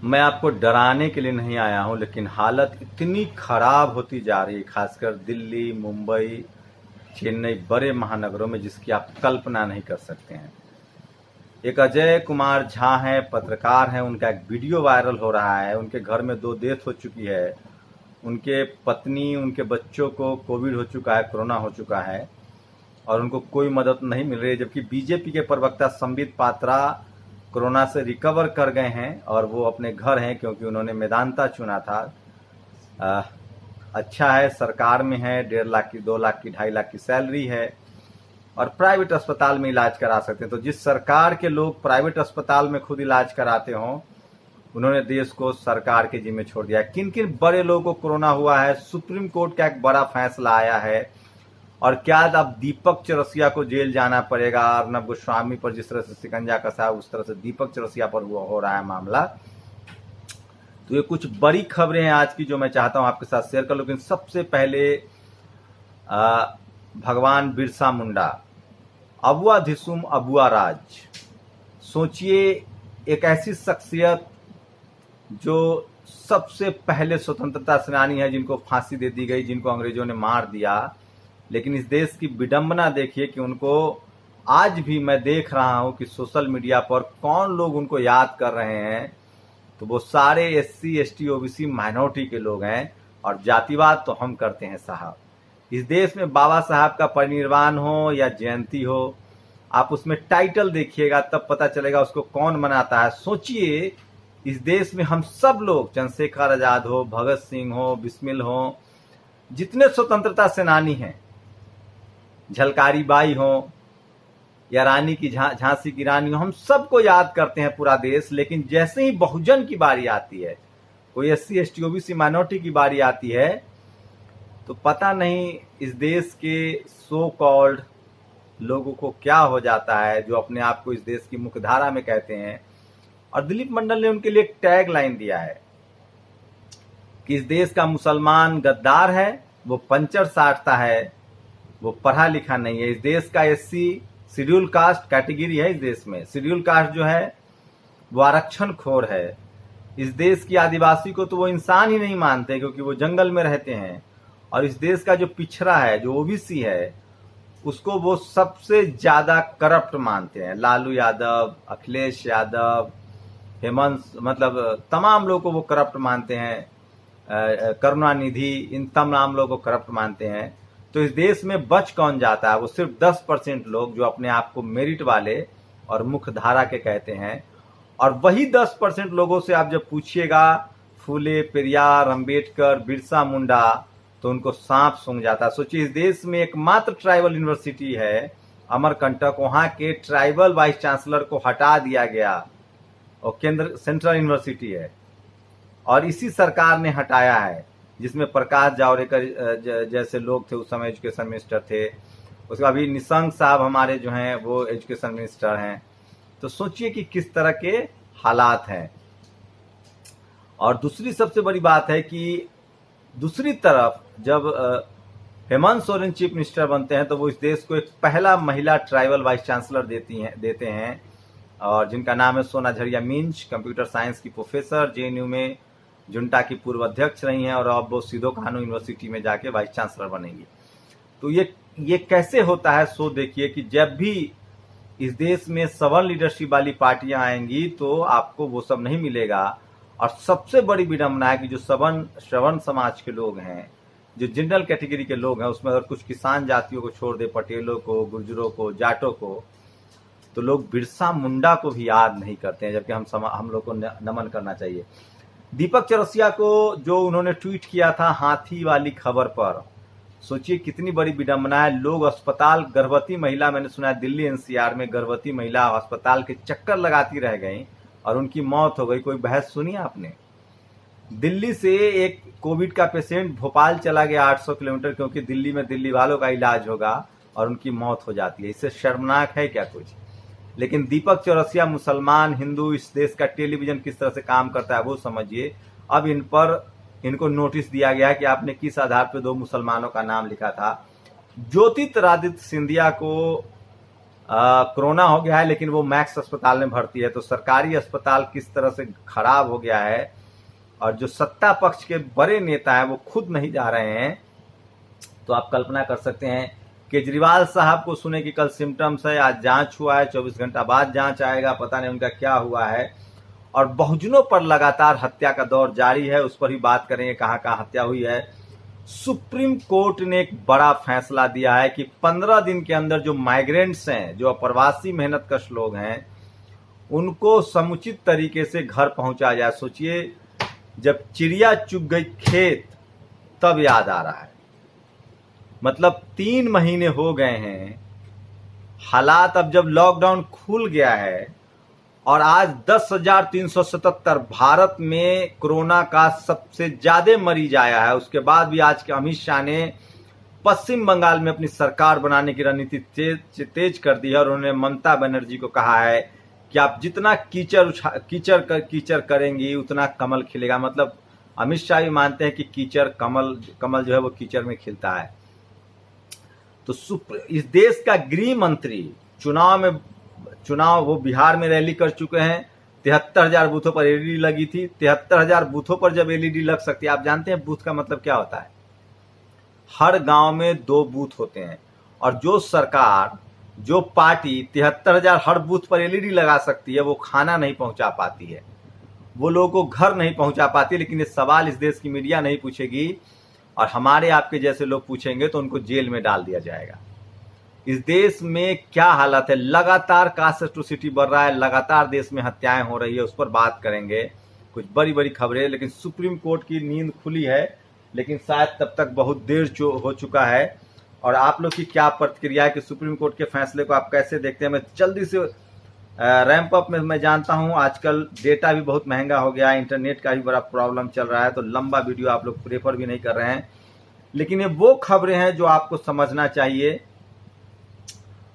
मैं आपको डराने के लिए नहीं आया हूं, लेकिन हालत इतनी खराब होती जा रही है, खासकर दिल्ली, मुंबई, चेन्नई, बड़े महानगरों में, जिसकी आप कल्पना नहीं कर सकते हैं। एक अजय कुमार झा हैं, पत्रकार हैं, उनका एक वीडियो वायरल हो रहा है। उनके घर में 2 डेथ हो चुकी है। उनके पत्नी, उनके बच्चों को कोविड हो चुका है, कोरोना हो चुका है, और उनको कोई मदद नहीं मिल रही है। जबकि बीजेपी के प्रवक्ता संबित पात्रा कोरोना से रिकवर कर गए हैं और वो अपने घर हैं, क्योंकि उन्होंने मेदांता चुना था। अच्छा है, सरकार में है, 1.5 लाख की, 2 लाख की, 2.5 लाख की सैलरी है और प्राइवेट अस्पताल में इलाज करा सकते हैं। तो जिस सरकार के लोग प्राइवेट अस्पताल में खुद इलाज कराते हों, उन्होंने देश को सरकार के जिम्मे छोड़ दिया। किन किन बड़े लोगों को कोरोना हुआ है, सुप्रीम कोर्ट का एक बड़ा फैसला आया है। और क्या अब दीपक चौरसिया को जेल जाना पड़ेगा? अर्नब गोस्वामी पर जिस तरह से शिकंजा कसा, उस तरह से दीपक चौरसिया पर हो रहा है मामला। तो ये कुछ बड़ी खबरें हैं आज की, जो मैं चाहता हूं आपके साथ शेयर कर लूं। लेकिन सबसे पहले भगवान बिरसा मुंडा, अबुआ धिसुम अबुआ राज। सोचिए, एक ऐसी शख्सियत जो सबसे पहले स्वतंत्रता सेनानी है, जिनको फांसी दे दी गई, जिनको अंग्रेजों ने मार दिया। लेकिन इस देश की विडंबना देखिए कि उनको आज भी मैं देख रहा हूं कि सोशल मीडिया पर कौन लोग उनको याद कर रहे हैं, तो वो सारे SC ST OBC माइनॉरिटी के लोग हैं। और जातिवाद तो हम करते हैं साहब। इस देश में बाबा साहब का परिनिर्वाण हो या जयंती हो, आप उसमें टाइटल देखिएगा, तब पता चलेगा उसको कौन मनाता है। सोचिए, इस देश में हम सब लोग, चंद्रशेखर आजाद हो, भगत सिंह हो, बिस्मिल हो, जितने स्वतंत्रता सेनानी हैं, झलकारी बाई हो या रानी की झांसी की रानी हो, हम सबको याद करते हैं पूरा देश। लेकिन जैसे ही बहुजन की बारी आती है, कोई SC ST OBC माइनॉरिटी की बारी आती है, तो पता नहीं इस देश के सो कॉल्ड लोगों को क्या हो जाता है, जो अपने आप को इस देश की मुख्यधारा में कहते हैं। और दिलीप मंडल ने उनके लिए एक टैग लाइन दिया है कि इस देश का मुसलमान गद्दार है, वो पंचर साटता है, वो पढ़ा लिखा नहीं है। इस देश का SC शेड्यूल कास्ट कैटेगरी है। इस देश में शेड्यूल कास्ट जो है वो आरक्षण खोर है। इस देश की आदिवासी को तो वो इंसान ही नहीं मानते, क्योंकि वो जंगल में रहते हैं। और इस देश का जो पिछड़ा है, जो OBC है, उसको वो सबसे ज्यादा करप्ट मानते हैं। लालू यादव, अखिलेश यादव, हेमंत, मतलब तमाम लोगों को वो करप्ट मानते हैं। करुणानिधि, इन तमाम लोगों को करप्ट मानते हैं। तो इस देश में बच कौन जाता है? वो सिर्फ 10% लोग, जो अपने आप को मेरिट वाले और मुख्य धारा के कहते हैं। और वही 10% लोगों से आप जब पूछिएगा फूले, पेरियार, अंबेडकर, बिरसा मुंडा, तो उनको सांप सूंघ जाता है। सोचिए, इस देश में एकमात्र ट्राइबल यूनिवर्सिटी है अमरकंटक, वहां के ट्राइबल वाइस चांसलर को हटा दिया गया, और केंद्र सेंट्रल यूनिवर्सिटी है, और इसी सरकार ने हटाया है, जिसमें प्रकाश जावड़ेकर जैसे लोग थे, उस समय एजुकेशन मिनिस्टर थे। उसके अभी निशंक साहब हमारे जो हैं वो एजुकेशन मिनिस्टर हैं। तो सोचिए कि किस तरह के हालात हैं। और दूसरी सबसे बड़ी बात है कि दूसरी तरफ जब हेमंत सोरेन चीफ मिनिस्टर बनते हैं, तो वो इस देश को एक पहला महिला ट्राइबल वाइस चांसलर देते हैं, और जिनका नाम है सोना झरिया मिंज, कंप्यूटर साइंस की प्रोफेसर, JNU में जुंटा की पूर्व अध्यक्ष रही हैं, और अब वो सिधो कानू यूनिवर्सिटी में जाके वाइस चांसलर बनेंगी। तो ये कैसे होता है? सो देखिए कि जब भी इस देश में सवर्ण लीडरशिप वाली पार्टियां आएंगी, तो आपको वो सब नहीं मिलेगा। और सबसे बड़ी विडंबना है कि जो श्रवण समाज के लोग हैं, जो जनरल कैटेगरी के लोग हैं, उसमें अगर कुछ किसान जातियों को छोड़ दे, पटेलों को, गुर्जरों को, जाटों को, तो लोग बिरसा मुंडा को भी याद नहीं करते हैं, जबकि हम लोग को नमन करना चाहिए। दीपक चौरसिया को जो उन्होंने ट्वीट किया था हाथी वाली खबर पर, सोचिए कितनी बड़ी विडंबना है। लोग अस्पताल, गर्भवती महिला, मैंने सुना है दिल्ली NCR में गर्भवती महिला अस्पताल के चक्कर लगाती रह गई और उनकी मौत हो गई। कोई बहस सुनी आपने? दिल्ली से एक कोविड का पेशेंट भोपाल चला गया 800 किलोमीटर, क्योंकि दिल्ली में दिल्ली वालों का इलाज होगा, और उनकी मौत हो जाती है। इससे शर्मनाक है क्या कुछ? लेकिन दीपक चौरसिया मुसलमान, हिंदू, इस देश का टेलीविजन किस तरह से काम करता है वो समझिए। अब इनको नोटिस दिया गया कि आपने किस आधार पर 2 मुसलमानों का नाम लिखा था। ज्योतिरादित्य सिंधिया को कोरोना हो गया है, लेकिन वो मैक्स अस्पताल में भर्ती है। तो सरकारी अस्पताल किस तरह से खराब हो गया है, और जो सत्ता पक्ष के बड़े नेता हैं वो खुद नहीं जा रहे हैं। तो आप कल्पना कर सकते हैं, केजरीवाल साहब को सुने कि कल सिम्टम्स है, आज जांच हुआ है, 24 घंटा बाद जांच आएगा, पता नहीं उनका क्या हुआ है। और बहुजनों पर लगातार हत्या का दौर जारी है, उस पर ही बात करेंगे कहाँ कहाँ हत्या हुई है। सुप्रीम कोर्ट ने एक बड़ा फैसला दिया है कि 15 दिन के अंदर जो माइग्रेंट्स हैं, जो अप्रवासी मेहनतकश लोग हैं, उनको समुचित तरीके से घर पहुंचाया जाए। सोचिए, जब चिड़िया चुग गई खेत तब याद आ रहा है। मतलब 3 महीने हो गए हैं, हालात अब जब लॉकडाउन खुल गया है और आज 10,377 भारत में कोरोना का सबसे ज्यादा मरीज आया है, उसके बाद भी आज के अमित शाह ने पश्चिम बंगाल में अपनी सरकार बनाने की रणनीति तेज कर दी है। और उन्होंने ममता बनर्जी को कहा है कि आप जितना कीचड़ करेंगी उतना कमल खिलेगा। मतलब अमित शाह भी मानते हैं कि कीचड़ कमल जो है वो कीचड़ में खिलता है। तो इस देश का गृह मंत्री चुनाव वो बिहार में रैली कर चुके हैं। 73,000 बूथों पर एलईडी लगी थी। 73,000 बूथों पर जब एलईडी लग सकती है, आप जानते हैं बूथ का मतलब क्या होता है? हर गांव में 2 बूथ होते हैं, और जो सरकार, जो पार्टी 73,000 हर बूथ पर एलईडी लगा सकती है, वो खाना नहीं पहुंचा पाती है, वो लोगों को घर नहीं पहुंचा पाती। लेकिन ये सवाल इस देश की मीडिया नहीं पूछेगी, और हमारे आपके जैसे लोग पूछेंगे तो उनको जेल में डाल दिया जाएगा। इस देश में क्या हालत है, लगातार कास्ट एट्रोसिटी बढ़ रहा है, लगातार देश में हत्याएं हो रही है, उस पर बात करेंगे। कुछ बड़ी बड़ी खबरें, लेकिन सुप्रीम कोर्ट की नींद खुली है, लेकिन शायद तब तक बहुत देर हो चुका है। और आप लोग की क्या प्रतिक्रिया है कि सुप्रीम कोर्ट के फैसले को आप कैसे देखते हैं? मैं जल्दी से रैंप अप में, मैं जानता हूं आजकल डेटा भी बहुत महंगा हो गया है, इंटरनेट का भी बड़ा प्रॉब्लम चल रहा है, तो लंबा वीडियो आप लोग प्रेफर भी नहीं कर रहे हैं। लेकिन ये वो खबरें हैं जो आपको समझना चाहिए।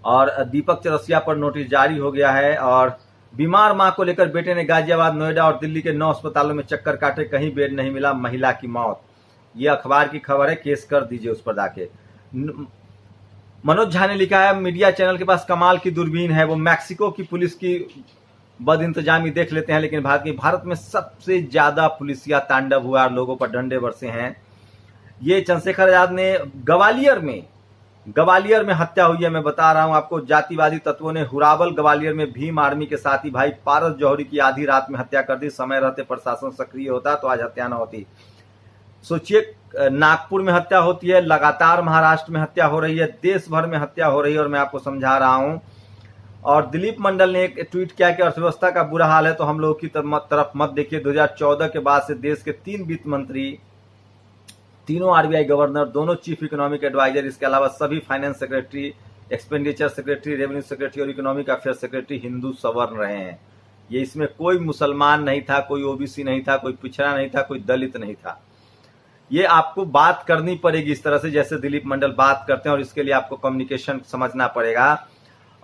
और दीपक चौरसिया पर नोटिस जारी हो गया है। और बीमार मां को लेकर बेटे ने गाजियाबाद, नोएडा और दिल्ली के 9 अस्पतालों में चक्कर काटे, कहीं बेड नहीं मिला, महिला की मौत। ये अखबार की खबर है, केस कर दीजिए उस पर जाके। मनोज झा ने लिखा है, मीडिया चैनल के पास कमाल की दूरबीन है, वो मैक्सिको की पुलिस की बद इंतजामी देख लेते हैं, लेकिन भारत में सबसे ज्यादा पुलिसिया तांडव हुआ और लोगों पर डंडे बरसे हैं। ये चंद्रशेखर आजाद ने ग्वालियर में हत्या हुई है। मैं बता रहा हूं आपको, जातिवादी तत्वों ने हुरावल ग्वालियर में भीम आर्मी के साथी भाई पारस जौहरी की आधी रात में हत्या कर दी। समय रहते प्रशासन सक्रिय होता तो आज हत्या न होती। सोचिए, नागपुर में हत्या होती है, लगातार महाराष्ट्र में हत्या हो रही है, देश भर में हत्या हो रही है, और मैं आपको समझा रहा हूं। और दिलीप मंडल ने एक ट्वीट किया कि अर्थव्यवस्था का बुरा हाल है तो हम लोगों की तरफ मत देखिए। 2014 के बाद से देश के 3 वित्त मंत्री, तीनों आरबीआई गवर्नर, दोनों चीफ इकोनॉमिक एडवाइजर, इसके अलावा सभी finance secretary, expenditure secretary, revenue secretary और इकोनॉमिक अफेयर सेक्रेटरी हिंदू सवर्ण रहे हैं। ये इसमें कोई मुसलमान नहीं था, कोई ओबीसी नहीं था, कोई पिछड़ा नहीं था, कोई दलित नहीं था। ये आपको बात करनी पड़ेगी इस तरह से जैसे दिलीप मंडल बात करते हैं, और इसके लिए आपको कम्युनिकेशन समझना पड़ेगा।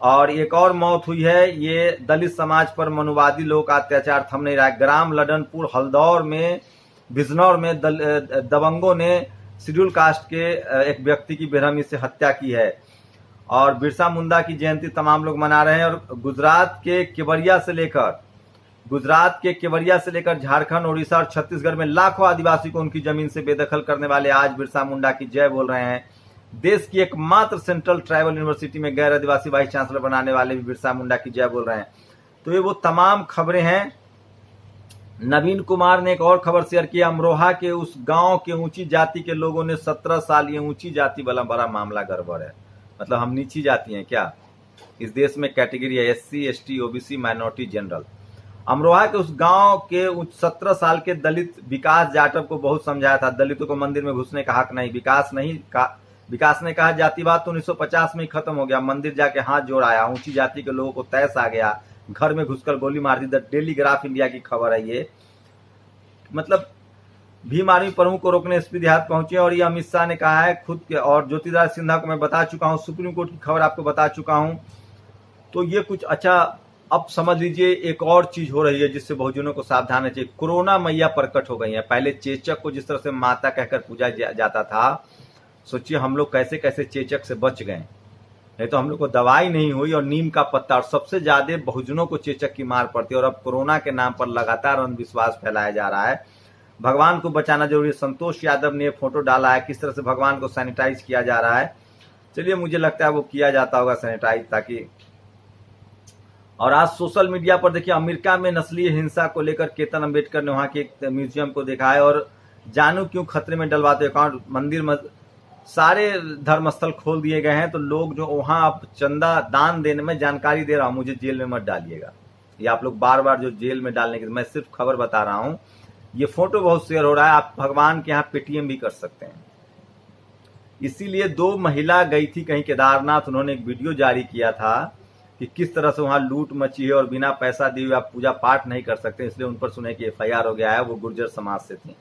और एक और मौत हुई है, ये दलित समाज पर मनुवादी लोग का अत्याचार थम नहीं रहा है। ग्राम लडनपुर, हल्दौर में, बिजनौर में दबंगों ने शेड्यूल कास्ट के एक व्यक्ति की बेरहमी से हत्या की है। और बिरसा मुंडा की जयंती तमाम लोग मना रहे हैं। और गुजरात के केवड़िया से लेकर झारखंड, उड़ीसा और छत्तीसगढ़ में लाखों आदिवासी को उनकी जमीन से बेदखल करने वाले आज बिरसा मुंडा की जय बोल रहे हैं। देश की एकमात्र सेंट्रल ट्राइबल यूनिवर्सिटी में गैर आदिवासी वाइस चांसलर बनाने वाले भी बिरसा मुंडा की जय बोल रहे हैं। तो ये वो तमाम खबरें हैं। नवीन कुमार ने एक और खबर शेयर की, अमरोहा के उस गांव के ऊंची जाति के लोगों ने 17 साल, ये ऊंची जाति वाला बड़ा मामला गड़बड़ है। मतलब हम नीची जाति हैं क्या? इस देश में कैटेगरी है SC, ST, OBC, minority, general. Amroha के उस गांव के 17 साल के दलित विकास जाटव को बहुत समझाया था, दलितों को मंदिर में घुसने का हक नहीं। विकास ने कहा जातिवाद तो 1950 में ही खत्म हो गया। मंदिर जाके हाथ जोड़ आया, ऊंची जाति के लोगों को तैस आ गया, घर में घुसकर गोली मार दी। द डेली ग्राफ इंडिया की खबर है ये। मतलब भीम आर्मी प्रमुख को रोकने एसपी देहात पहुंचे, और ये अमित शाह ने कहा है खुद के। और ज्योतिरादित्य सिंधिया को मैं बता चुका हूं, सुप्रीम कोर्ट की खबर आपको बता चुका हूं। तो ये कुछ अच्छा, अब समझ लीजिए एक और चीज हो रही है जिससे बहुजनों को सावधान रहना चाहिए। कोरोना मैया प्रकट हो गई है। पहले चेचक को जिस तरह से माता कहकर पूजा जाता था, सोचिए हम लोग कैसे कैसे चेचक से बच गए। नहीं तो हम लोग को दवाई नहीं हुई और नीम का पत्ता, और सबसे ज्यादा बहुजनों को चेचक की मार पड़ती है। और अब कोरोना के नाम पर लगातार अंधविश्वास फैलाया जा रहा है। भगवान को बचाना जरूरी है। संतोष यादव ने फोटो डाला है किस तरह से भगवान को सैनिटाइज किया जा रहा है। चलिए, मुझे लगता है वो किया जाता होगा सैनिटाइज, ताकि। और आज सोशल मीडिया पर देखिए, अमेरिका में नस्लीय हिंसा को लेकर केतन अम्बेडकर ने वहां के एक म्यूजियम को देखा है, और जानू क्यों खतरे में डलवाते अकाउंट, मंदिर सारे धर्मस्थल खोल दिए गए हैं। तो लोग जो वहां आप चंदा दान देने में, जानकारी दे रहा हूं, मुझे जेल में मत डालिएगा। ये आप लोग बार बार जो जेल में डालने की, मैं सिर्फ खबर बता रहा हूं। ये फोटो बहुत शेयर हो रहा है, आप भगवान के यहाँ पेटीएम भी कर सकते हैं। इसीलिए 2 महिला गई थी कहीं केदारनाथ, उन्होंने एक वीडियो जारी किया था कि किस तरह से वहां लूट मची है और बिना पैसा दिए हुए आप पूजा पाठ नहीं कर सकते, इसलिए उन पर सुने कि FIR हो गया है। वो गुर्जर समाज से थी।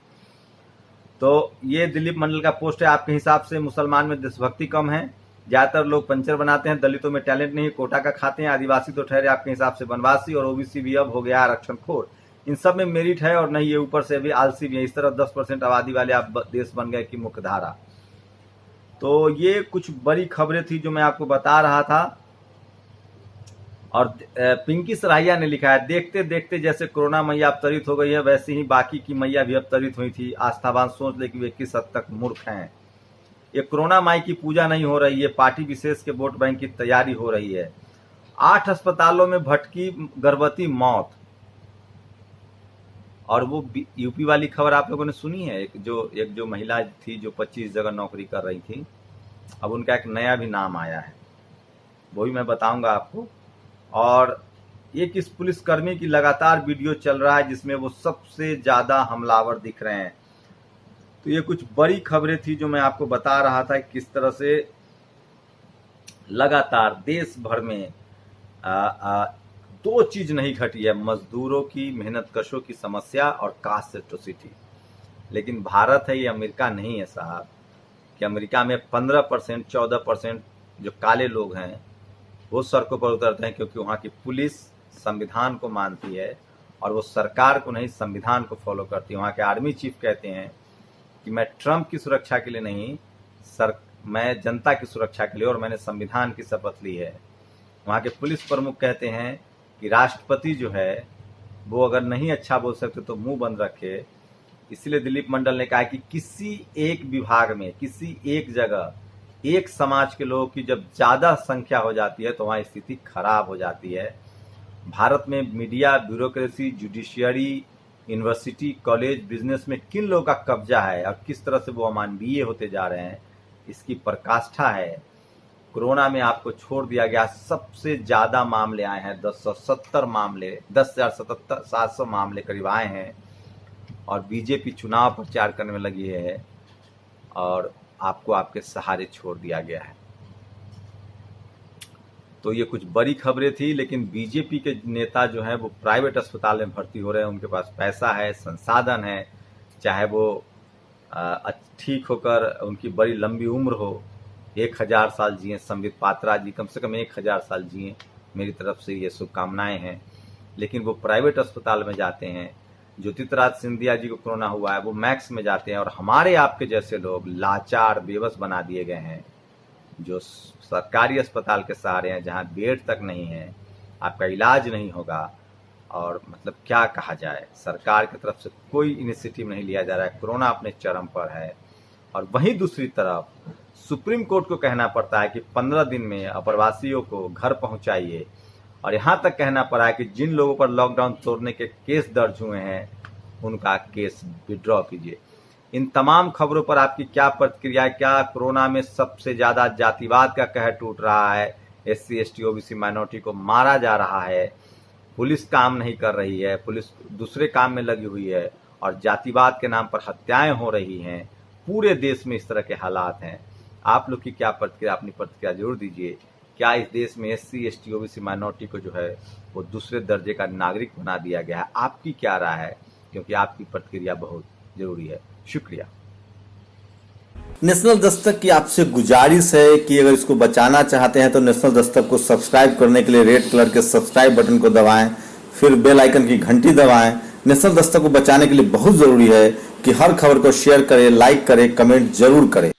तो ये दिलीप मंडल का पोस्ट है। आपके हिसाब से मुसलमान में देशभक्ति कम है, ज्यादातर लोग पंचर बनाते हैं, दलितों में टैलेंट नहीं, कोटा का खाते हैं, आदिवासी तो ठहरे आपके हिसाब से बनवासी, और OBC भी अब हो गया आरक्षण खोर। इन सब में मेरिट है और नहीं, ये ऊपर से भी आलसी भी है। इस तरह 10% आबादी वाले आप देश बन गए कि मुख्य धारा। तो ये कुछ बड़ी खबरें थी जो मैं आपको बता रहा था। और पिंकी सराहिया ने लिखा है, देखते देखते जैसे कोरोना मैया अवतरित हो गई है, वैसे ही बाकी की मैया भी अवतरित हुई थी। आस्थावान सोच ले कि वे किस हद तक मूर्ख हैं। ये कोरोना माई की पूजा नहीं हो रही है, पार्टी विशेष के वोट बैंक की तैयारी हो रही है। 8 अस्पतालों में भटकी गर्भवती मौत। और वो यूपी वाली खबर आप लोगों ने सुनी है, एक जो महिला थी जो 25 जगह नौकरी कर रही थी, अब उनका एक नया भी नाम आया है, वो भी मैं बताऊंगा आपको। और एक इस पुलिसकर्मी की लगातार वीडियो चल रहा है जिसमें वो सबसे ज्यादा हमलावर दिख रहे हैं। तो ये कुछ बड़ी खबरें थी जो मैं आपको बता रहा था, किस तरह से लगातार देश भर में 2 चीज नहीं घटी है, मजदूरों की, मेहनत कशों की समस्या और कास्ट एट्रोसिटी। लेकिन भारत है, ये अमेरिका नहीं है साहब, कि अमेरिका में 15% 14% जो काले लोग हैं वो सड़कों पर उतरते हैं, क्योंकि वहाँ की पुलिस संविधान को मानती है और वो सरकार को नहीं, संविधान को फॉलो करती है। वहाँ के आर्मी चीफ कहते हैं कि मैं ट्रंप की सुरक्षा के लिए नहीं, मैं जनता की सुरक्षा के लिए, और मैंने संविधान की शपथ ली है। वहाँ के पुलिस प्रमुख कहते हैं कि राष्ट्रपति जो है वो अगर नहीं अच्छा बोल सकते तो मुंह बंद रखे। इसलिए दिलीप मंडल ने कहा कि किसी एक विभाग में, किसी एक जगह, एक समाज के लोगों की जब ज्यादा संख्या हो जाती है तो वहाँ स्थिति खराब हो जाती है। भारत में media, bureaucracy, judiciary, university, college, business में किन लोगों का कब्जा है और किस तरह से वो अमानवीय होते जा रहे हैं, इसकी पराकाष्ठा है। कोरोना में आपको छोड़ दिया गया, सबसे ज्यादा मामले आए हैं, 1070 मामले, 10,700 मामले करीब आए हैं। और बीजेपी चुनाव प्रचार करने में लगी है और आपको आपके सहारे छोड़ दिया गया है। तो ये कुछ बड़ी खबरें थी। लेकिन बीजेपी के नेता जो हैं वो प्राइवेट अस्पताल में भर्ती हो रहे हैं, उनके पास पैसा है, संसाधन है, चाहे वो ठीक होकर उनकी बड़ी लंबी उम्र हो, 1000 साल जिए। संबित पात्रा जी कम से कम 1000 साल जिए, मेरी तरफ से ये शुभकामनाएं हैं। लेकिन वो प्राइवेट अस्पताल में जाते हैं। ज्योतिरादित्य सिंधिया जी को कोरोना हुआ है, वो मैक्स में जाते हैं। और हमारे आपके जैसे लोग लाचार, बेबस बना दिए गए हैं, जो सरकारी अस्पताल के सहारे हैं, जहां बेड तक नहीं है, आपका इलाज नहीं होगा। और मतलब क्या कहा जाए, सरकार की तरफ से कोई इनिशिएटिव नहीं लिया जा रहा है। कोरोना अपने चरम पर है। और वहीं दूसरी तरफ सुप्रीम कोर्ट को कहना पड़ता है कि 15 दिन में अप्रवासियों को घर पहुंचाइए। और यहाँ तक कहना पड़ा है कि जिन लोगों पर लॉकडाउन तोड़ने के केस दर्ज हुए हैं उनका केस विड्रॉ कीजिए। इन तमाम खबरों पर आपकी क्या प्रतिक्रिया है? क्या कोरोना में सबसे ज्यादा जातिवाद का कहर टूट रहा है? SC ST OBC माइनॉरिटी को मारा जा रहा है, पुलिस काम नहीं कर रही है, पुलिस दूसरे काम में लगी हुई है, और जातिवाद के नाम पर हत्याएं हो रही हैं। पूरे देश में इस तरह के हालात हैं। आप लोग की क्या प्रतिक्रिया, अपनी प्रतिक्रिया जरूर दीजिए। क्या इस देश में SC ST OBC माइनॉरिटी को जो है वो दूसरे दर्जे का नागरिक बना दिया गया है? आपकी क्या राय है? क्योंकि आपकी प्रतिक्रिया बहुत जरूरी है। शुक्रिया। नेशनल दस्तक की आपसे गुजारिश है कि अगर इसको बचाना चाहते हैं तो नेशनल दस्तक को सब्सक्राइब करने के लिए रेड कलर के सब्सक्राइब बटन को दबाएं, फिर बेल आइकन की घंटी दबाएं। नेशनल दस्तक को बचाने के लिए बहुत जरूरी है कि हर खबर को शेयर करें, लाइक करें, कमेंट जरूर करें।